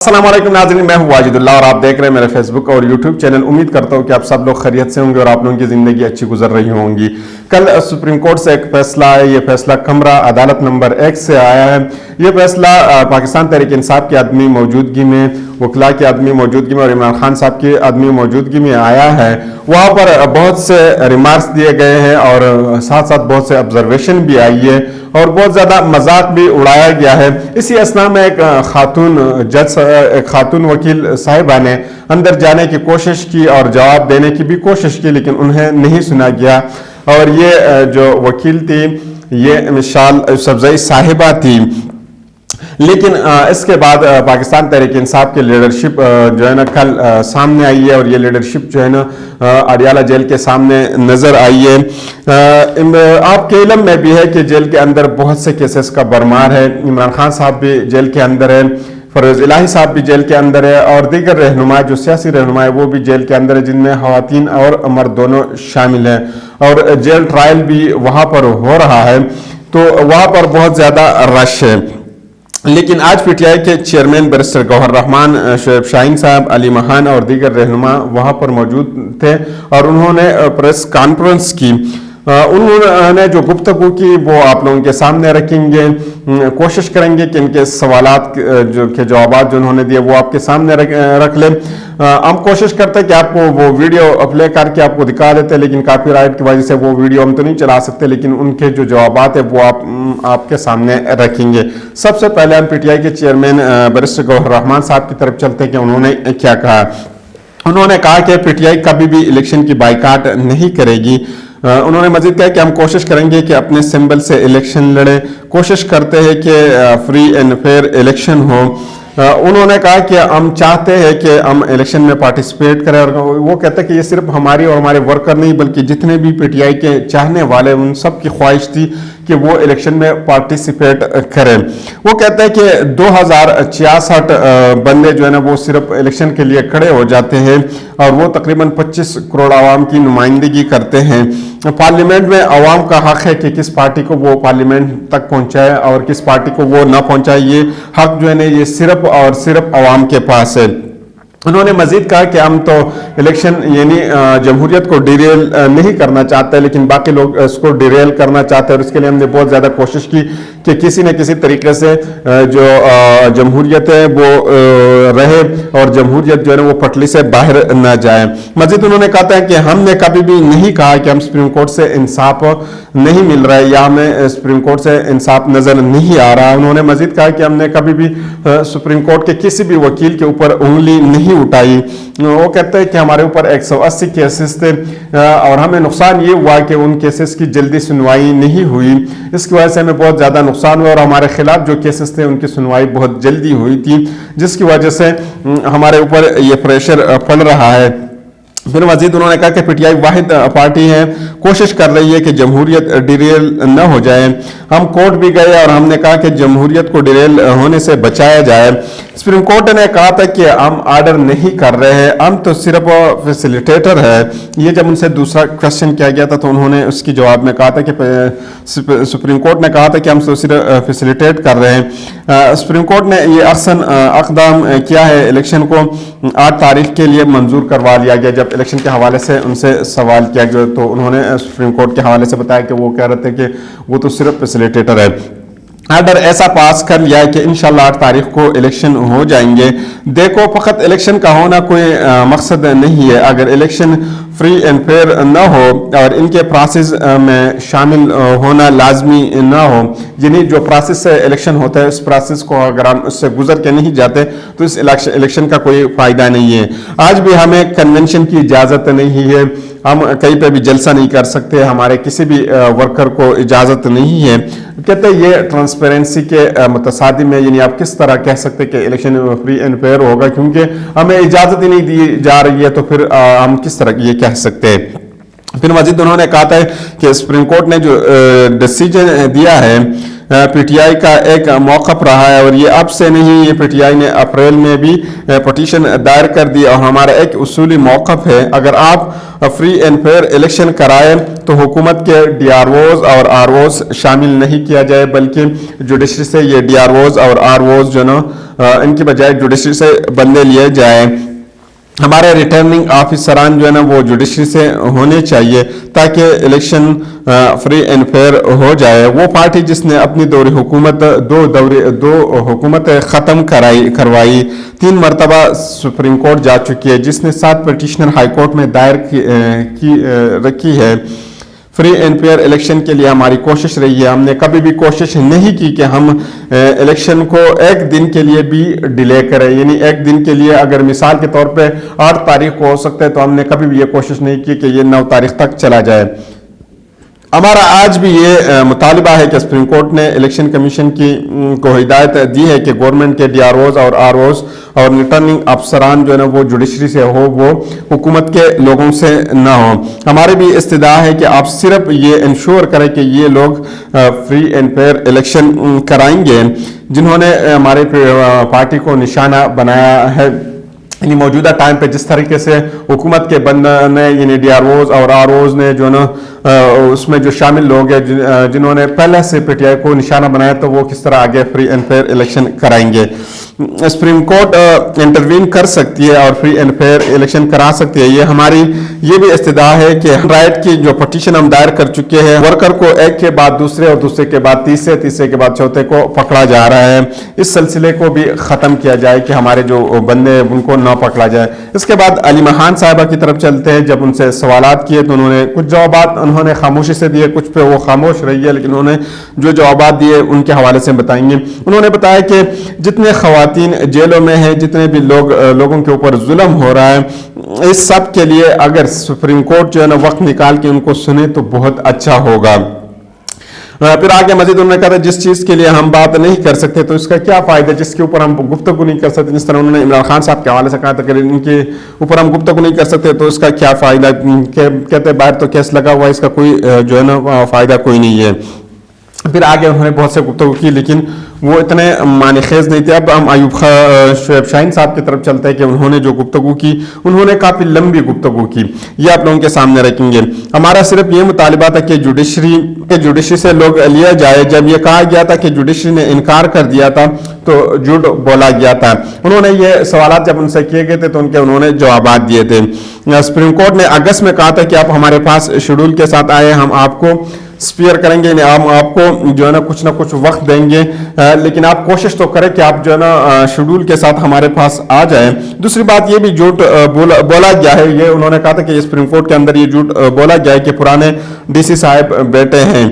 अस्सलाम वालेकुम नाज़रीन, मैं हूं वाजिदुल्लाह और आप देख रहे हैं मेरे फेसबुक और यूट्यूब चैनल। उम्मीद करता हूं कि आप सब लोग खैरियत से होंगे और आप लोगों की ज़िंदगी अच्छी गुजर रही होंगी। कल सुप्रीम कोर्ट से एक फैसला है, ये फैसला कमरा अदालत नंबर 1 से आया है। ये फैसला पाकिस्तान तहरीक इंसाफ की आदमी मौजूदगी में, वकला की आदमी मौजूदगी में और इमरान खान साहब की आदमी मौजूदगी में आया है। वहाँ पर बहुत से रिमार्क्स दिए गए हैं और साथ साथ बहुत से ऑब्जर्वेशन भी आई है और बहुत ज़्यादा मजाक भी उड़ाया गया है। इसी असना में एक खातून वकील साहिबा ने अंदर जाने की कोशिश की और जवाब देने की भी कोशिश की, लेकिन उन्हें नहीं सुना गया। और ये जो वकील थी, ये मिसाल यूसुफजई साहिबा थी। लेकिन इसके बाद पाकिस्तान तहरीक इंसाफ की लीडरशिप जो है ना कल सामने आई है और ये लीडरशिप जो है ना अडियाला जेल के सामने नज़र आई है। आपके इल्म में भी है कि जेल के अंदर बहुत से केसेस का भरमार है। इमरान खान साहब भी जेल के अंदर है, फरोज इलाही साहब भी जेल के अंदर है और दीगर रहनुमा जो सियासी रहनुमा है वो भी जेल के अंदर है, जिनमें खवातीन और मर्द दोनों शामिल हैं। और जेल ट्रायल भी वहाँ पर हो रहा है, तो वहाँ पर बहुत ज़्यादा रश है। लेकिन आज पीटीआई के चेयरमैन बैरिस्टर गौहर रहमान, शोएब शाहीन साहब, अली महान और दीगर रहनुमा वहाँ पर मौजूद थे और उन्होंने प्रेस कॉन्फ्रेंस की। उन्होंने जो गुफ्तगू की वो आप लोगों के सामने रखेंगे। कोशिश करेंगे कि इनके सवालात के जवाब जो उन्होंने दिए वो आपके सामने रख लें। हम कोशिश करते हैं कि आपको वो वीडियो प्ले करके आपको दिखा देते हैं, लेकिन कॉपीराइट की वजह से वो वीडियो हम तो नहीं चला सकते, लेकिन उनके जो जवाबात है वो आपके सामने रखेंगे। सबसे पहले हम पीटीआई के चेयरमैन बैरिस्टर गौहर रहमान साहब की तरफ चलते हैं कि उन्होंने क्या कहा। उन्होंने कहा कि पीटीआई कभी भी इलेक्शन की बाइकाट नहीं करेगी। उन्होंने मजीद कहा कि हम कोशिश करेंगे कि अपने सिंबल से इलेक्शन लड़ें, कोशिश करते हैं कि फ्री एंड फेयर इलेक्शन हो। उन्होंने कहा कि हम चाहते हैं कि हम इलेक्शन में पार्टिसिपेट करें और वो कहते हैं कि ये सिर्फ हमारी और हमारे वर्कर नहीं बल्कि जितने भी पीटीआई के चाहने वाले उन सब की ख्वाहिश थी कि वो इलेक्शन में पार्टिसिपेट करें। वो कहते हैं कि 2066 बंदे जो है ना वो सिर्फ इलेक्शन के लिए खड़े हो जाते हैं और वो तकरीबन 25 करोड़ आवाम की नुमाइंदगी करते हैं। पार्लियामेंट में आवाम का हक है कि किस पार्टी को वो पार्लियामेंट तक पहुंचाए और किस पार्टी को वो ना पहुंचाए। ये हक जो है ना ये सिर्फ और सिर्फ आवाम के पास है। उन्होंने मजीद कहा कि हम तो इलेक्शन यानी जमहूरियत को डिरेल नहीं करना चाहते, लेकिन बाकी लोग इसको डिरेल करना चाहते हैं और इसके लिए हमने बहुत ज़्यादा कोशिश की कि किसी न किसी तरीके से जो जमहूरियत है वो रहे और जमहूरियत जो है ना वो पटली से बाहर न जाए। मजीद उन्होंने कहा था कि हमने कभी भी नहीं कहा कि हम सुप्रीम कोर्ट से इंसाफ नहीं मिल रहा है या हमें सुप्रीम कोर्ट से इंसाफ नज़र नहीं आ रहा। उन्होंने मजीद कहा कि हमने कभी भी सुप्रीम कोर्ट के किसी भी वकील के ऊपर उंगली नहीं उठाई। वो कहते हैं कि हमारे ऊपर 180 केसेस थे और हमें नुकसान ये हुआ कि उन केसेस की जल्दी सुनवाई नहीं हुई। इसकी वजह से हमें बहुत ज़्यादा नुकसान हुआ और हमारे खिलाफ जो केसेस थे उनकी सुनवाई बहुत जल्दी हुई थी, जिसकी वजह से हमारे ऊपर ये प्रेशर पड़ रहा है। फिर मजीद उन्होंने कहा कि पीटीआई वाहिद पार्टी है, कोशिश कर रही है कि जमहूरियत डिरेल न हो जाए। हम कोर्ट भी गए और हमने कहा कि जमहूरियत को डिरेल होने से बचाया जाए। सुप्रीम कोर्ट ने कहा था कि हम आर्डर नहीं कर रहे हैं, हम तो सिर्फ फैसिलिटेटर है। ये जब उनसे दूसरा क्वेश्चन किया गया था तो उन्होंने उसकी जवाब में कहा था कि सुप्रीम कोर्ट ने कहा था कि हम तो सिर्फ फैसिलिटेट कर रहे हैं। सुप्रीम कोर्ट ने ये अहसन अक़दाम किया है, इलेक्शन को 8 तारीख के लिए मंजूर करवा लिया गया। जब इलेक्शन के हवाले से उनसे सवाल किया गया तो उन्होंने सुप्रीम कोर्ट के हवाले से बताया कि वो कह रहे थे कि वो तो सिर्फ फैसिलिटेटर है। आर्डर ऐसा पास कर लिया है कि इंशाल्लाह 8 तारीख को इलेक्शन हो जाएंगे। देखो, फकत इलेक्शन का होना कोई मकसद नहीं है। अगर इलेक्शन फ्री एंड फेयर न हो और इनके प्रोसेस में शामिल होना लाजमी न हो, यानी जो प्रोसेस से इलेक्शन होता है उस प्रोसेस को अगर हम उससे गुजर के नहीं जाते तो इस इलेक्शन का कोई फ़ायदा नहीं है। आज भी हमें कन्वेंशन की इजाज़त नहीं है, हम कहीं पे भी जलसा नहीं कर सकते, हमारे किसी भी वर्कर को इजाज़त नहीं है। कहते हैं ये ट्रांसपेरेंसी के मुतसादिम में, यानी आप किस तरह कह सकते कि इलेक्शन फ्री एंड फेयर होगा, क्योंकि हमें इजाज़त ही नहीं दी जा रही है, तो फिर हम किस तरह ये कह सकते हैं। फिर मजीद उन्होंने कहा था कि सुप्रीम कोर्ट ने जो डिसीजन दिया है PTI का एक मौक़िफ़ रहा है और ये अब से नहीं, ये PTI ने अप्रैल में भी पटिशन दायर कर दी और हमारा एक उसूली मौक़िफ़ है, अगर आप फ्री एंड फेयर इलेक्शन कराएं तो हुकूमत के DROs और ROs शामिल नहीं किया जाए, बल्कि जुडिशरी से ये DROs और ROs जो ना इनकी बजाय जुडिशरी से बंदे लिए जाए। हमारे रिटर्निंग ऑफिसरान जो है ना वो जुडिशरी से होने चाहिए ताकि इलेक्शन फ्री एंड फेयर हो जाए। वो पार्टी जिसने अपनी दो हुकूमतें ख़त्म करवाई, 3 मरतबा सुप्रीम कोर्ट जा चुकी है, जिसने 7 पिटिशनर हाई कोर्ट में दायर रखी है। फ्री एंड फेयर इलेक्शन के लिए हमारी कोशिश रही है। हमने कभी भी कोशिश नहीं की कि हम इलेक्शन को एक दिन के लिए भी डिले करें, यानी एक दिन के लिए अगर मिसाल के तौर पे 8 तारीख को हो सकता है तो हमने कभी भी ये कोशिश नहीं की कि ये 9 तारीख तक चला जाए। हमारा आज भी ये मुतालिबा है कि सुप्रीम कोर्ट ने इलेक्शन कमीशन को हिदायत दी है कि गवर्नमेंट के DROs और ROs और रिटर्निंग अफसरान जो है ना वो जुडिशरी से हो, वो हुकूमत के लोगों से ना हो। हमारी भी इस्तदा है कि आप सिर्फ ये इंश्योर करें कि ये लोग फ्री एंड फेयर इलेक्शन कराएंगे जिन्होंने हमारे पार्टी को निशाना बनाया है। यानी मौजूदा टाइम पे जिस तरीके से हुकूमत के बंदे यानी DROs और ROs ने जो ना उसमें जो शामिल लोग हैं जिन्होंने पहले से PTI को निशाना बनाया, तो वो किस तरह आगे फ्री एंड फेयर इलेक्शन कराएंगे। सुप्रीम कोर्ट इंटरवीन कर सकती है और फ्री एंड फेयर इलेक्शन करा सकती है। ये हमारी ये भी इस्तदा है कि राइट की जो पटिशन हम दायर कर चुके हैं, वर्कर को एक के बाद दूसरे और दूसरे के बाद तीसरे के बाद चौथे को पकड़ा जा रहा है, इस सिलसिले को भी ख़त्म किया जाए कि हमारे जो बंदे हैं उनको ना पकड़ा जाए। इसके बाद अली महान साहिबा की तरफ चलते हैं। जब उनसे सवालात किए तो उन्होंने कुछ जवाबात उन्होंने खामोशी से दिए, कुछ पे वो खामोश रही है, लेकिन उन्होंने जो जवाबात दिए उनके हवाले से बताएंगे। उन्होंने बताया कि जितने खवातीन जेलों में हैं, जितने भी लोगों के ऊपर जुल्म हो रहा है, इस सब के लिए अगर सुप्रीम कोर्ट जो है ना वक्त निकाल के उनको सुने तो बहुत अच्छा होगा। फिर आगे मजीद उन्होंने कहा जिस चीज़ के लिए हम बात नहीं कर सकते तो इसका क्या फ़ायदा, जिसके ऊपर हम गुफ्तगू नहीं कर सकते, जिस तरह उन्होंने इमरान खान साहब के हवाले से कहा था कि इनके ऊपर हम गुफ्तगू नहीं कर सकते तो इसका क्या फ़ायदा, कहते बाहर तो केस लगा हुआ है, इसका कोई जो है ना फ़ायदा कोई नहीं है। फिर आगे उन्होंने बहुत से गुफ्तगू की लेकिन वो इतने मानीखेज नहीं थे। अब हम अयूब शुएब शाहीन साहब की तरफ चलते हैं कि उन्होंने जो गुफ्तगू की, उन्होंने काफ़ी लंबी गुफ्तगू की, ये आप लोगों के सामने रखेंगे। हमारा सिर्फ ये मुतालिबा था कि जुडिशरी से लोग लिया जाए। जब ये कहा गया था कि जुडिशरी ने इनकार कर दिया था तो झूठ बोला गया था। उन्होंने ये सवालात जब उनसे किए गए थे तो उन्होंने जवाबात दिए थे। सुप्रीम कोर्ट ने अगस्त में कहा था कि आप हमारे पास शेड्यूल के साथ आए, हम आपको स्पेयर करेंगे, हम आपको जो है ना कुछ वक्त देंगे, लेकिन आप कोशिश तो करें कि आप जो है ना शेड्यूल के साथ हमारे पास आ जाएं। दूसरी बात ये भी झूठ बोला गया है, ये उन्होंने कहा था कि सुप्रीम कोर्ट के अंदर ये झूठ बोला गया है कि पुराने DC साहब बेटे हैं,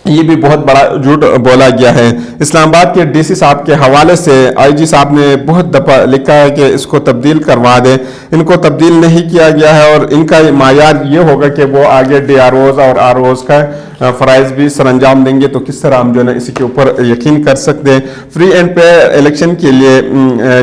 ये भी बहुत बड़ा झूठ बोला गया है। इस्लामाबाद के DC साहब के हवाले से IG साहब ने बहुत दफ़ा लिखा है कि इसको तब्दील करवा दें, इनको तब्दील नहीं किया गया है और इनका मायार ये होगा कि वो आगे DROs और ROs का फ़राइज़ भी सरअंजाम देंगे, तो किस तरह हम जो है ना इसी के ऊपर यकीन कर सकते हैं। फ्री एंड फेयर इलेक्शन के लिए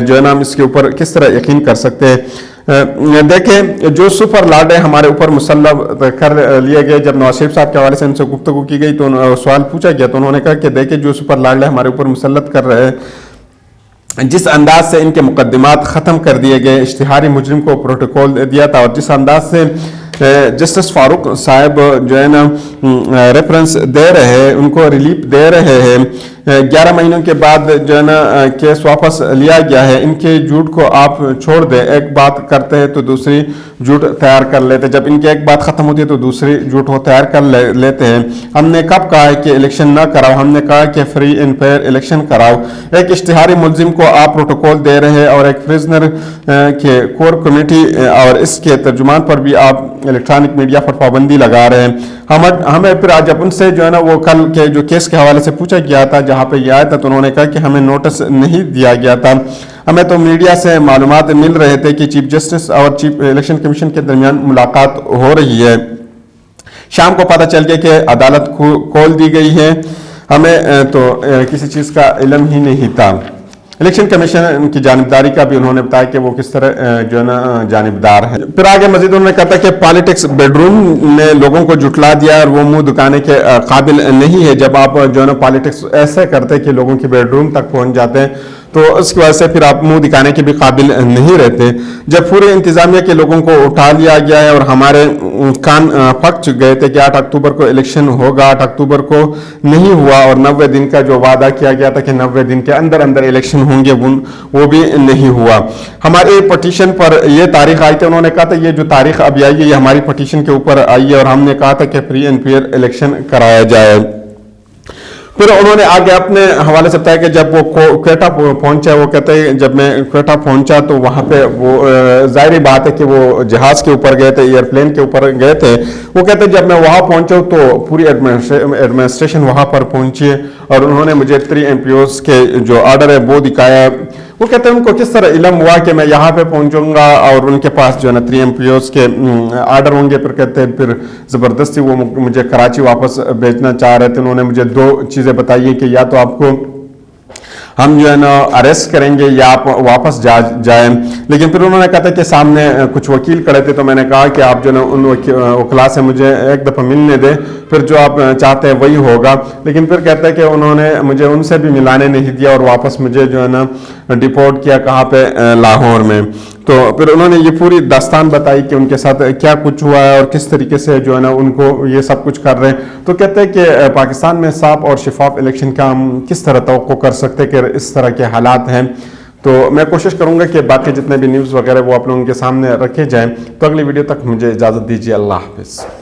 जो है ना हम इसके ऊपर किस तरह यकीन कर सकते हैं। देखें जो सुपर लाडे हमारे ऊपर मुसल्लत कर लिए गए, जब नवाज शरीफ साहब के हवाले से उनसे गुफ्तगू की गई तो सवाल पूछा गया तो उन्होंने कहा कि देखिए जो सुपर लाडे हमारे ऊपर मुसल्लत कर रहे हैं, जिस अंदाज से इनके मुकदमात ख़त्म कर दिए गए, इश्तिहारी मुजरिम को प्रोटोकॉल दिया था और जिस अंदाज से जस्टिस फारूक साहब जो है ना रेफरेंस दे रहे हैं, उनको रिलीफ दे रहे हैं, 11 महीनों के बाद जो है ना केस वापस लिया गया है, इनके झूठ को आप छोड़ दें। एक बात करते हैं तो दूसरी झूठ तैयार कर लेते हैं, जब इनकी एक बात ख़त्म होती है तो दूसरी झूठ वो तैयार कर लेते हैं। हमने कब कहा है कि इलेक्शन ना कराओ, हमने कहा कि फ्री एंड फेयर इलेक्शन कराओ। एक इश्तिहारी मुलजिम को आप प्रोटोकॉल दे रहे हैं और एक प्रिजनर के कोर कमेटी और इसके तर्जुमान पर भी आप इलेक्ट्रॉनिक मीडिया पर पाबंदी लगा रहे हैं। हमें फिर आज उनसे जो है ना वो कल के जो केस के हवाले से पूछा गया था जहाँ पे ये आया था तो उन्होंने कहा कि हमें नोटिस नहीं दिया गया था, हमें तो मीडिया से मालूमात मिल रहे थे कि चीफ जस्टिस और चीफ इलेक्शन कमीशन के दरमियान मुलाकात हो रही है। शाम को पता चल गया कि अदालत खोल दी गई है, हमें तो किसी चीज़ का इल्म ही नहीं था। इलेक्शन कमीशन की जानिबदारी का भी उन्होंने बताया कि वो किस तरह जो है ना जानिबदार है। फिर आगे मजीद उन्होंने कहा था कि पॉलिटिक्स बेडरूम ने लोगों को जुटला दिया और वो मुंह दुकाने के काबिल नहीं है। जब आप जो है ना पॉलिटिक्स ऐसे करते कि लोगों की बेडरूम तक पहुंच जाते हैं तो उसकी वजह से फिर आप मुंह दिखाने के भी काबिल नहीं रहते। जब पूरे इंतजामिया के लोगों को उठा लिया गया है और हमारे कान पक गए थे कि 8 अक्टूबर को इलेक्शन होगा, 8 अक्टूबर को नहीं हुआ और 90 दिन का जो वादा किया गया था कि 90 दिन के अंदर अंदर इलेक्शन होंगे वो भी नहीं हुआ। हमारे पटिशन पर ये तारीख आई थी, उन्होंने कहा था ये जो तारीख अभी आई है ये हमारी पटिशन के ऊपर आई है और हमने कहा था कि फ्री एंड फेयर इलेक्शन कराया जाए। फिर उन्होंने आगे अपने हवाले से बताया कि जब वो क्वेटा पहुंचा, वो कहते हैं जब मैं क्वेटा पहुंचा तो वहां पे वो जाहिर बात है कि वो जहाज के ऊपर गए थे, एयरप्लेन के ऊपर गए थे। वो कहते हैं जब मैं वहां पहुंचा तो पूरी एडमिनिस्ट्रेशन वहां पर पहुंची और उन्होंने मुझे 3 MPOs के जो ऑर्डर है वो दिखाया। वो कहते हैं उनको किस तरह इल्म हुआ कि मैं यहाँ पे पहुंचूंगा और उनके पास जो है ना 3 MPOs के ऑर्डर होंगे। फिर कहते हैं फिर ज़बरदस्ती वो मुझे कराची वापस भेजना चाह रहे थे। उन्होंने मुझे 2 चीज़ें बताई कि या तो आपको हम जो है ना अरेस्ट करेंगे या आप वापस जाएं। लेकिन फिर उन्होंने कहा था कि सामने कुछ वकील खड़े थे तो मैंने कहा कि आप जो है ना उन वकीला से मुझे एक दफ़ा मिलने दें, फिर जो आप चाहते हैं वही होगा। लेकिन फिर कहते हैं कि उन्होंने मुझे उनसे भी मिलाने नहीं दिया और वापस मुझे जो है ना डिपोर्ट किया, कहाँ पे, लाहौर में। तो फिर उन्होंने ये पूरी दास्तान बताई कि उनके साथ क्या कुछ हुआ है और किस तरीके से जो है ना उनको ये सब कुछ कर रहे हैं। तो कहते हैं कि पाकिस्तान में साफ और शफाफ इलेक्शन का हम किस तरह तवक्को कर सकते हैं कि इस तरह के हालात हैं। तो मैं कोशिश करूंगा कि बाकी जितने भी न्यूज़ वगैरह वो आप लोगों के सामने रखे जाएं। तो अगली वीडियो तक मुझे इजाज़त दीजिए। अल्लाह हाफिज़।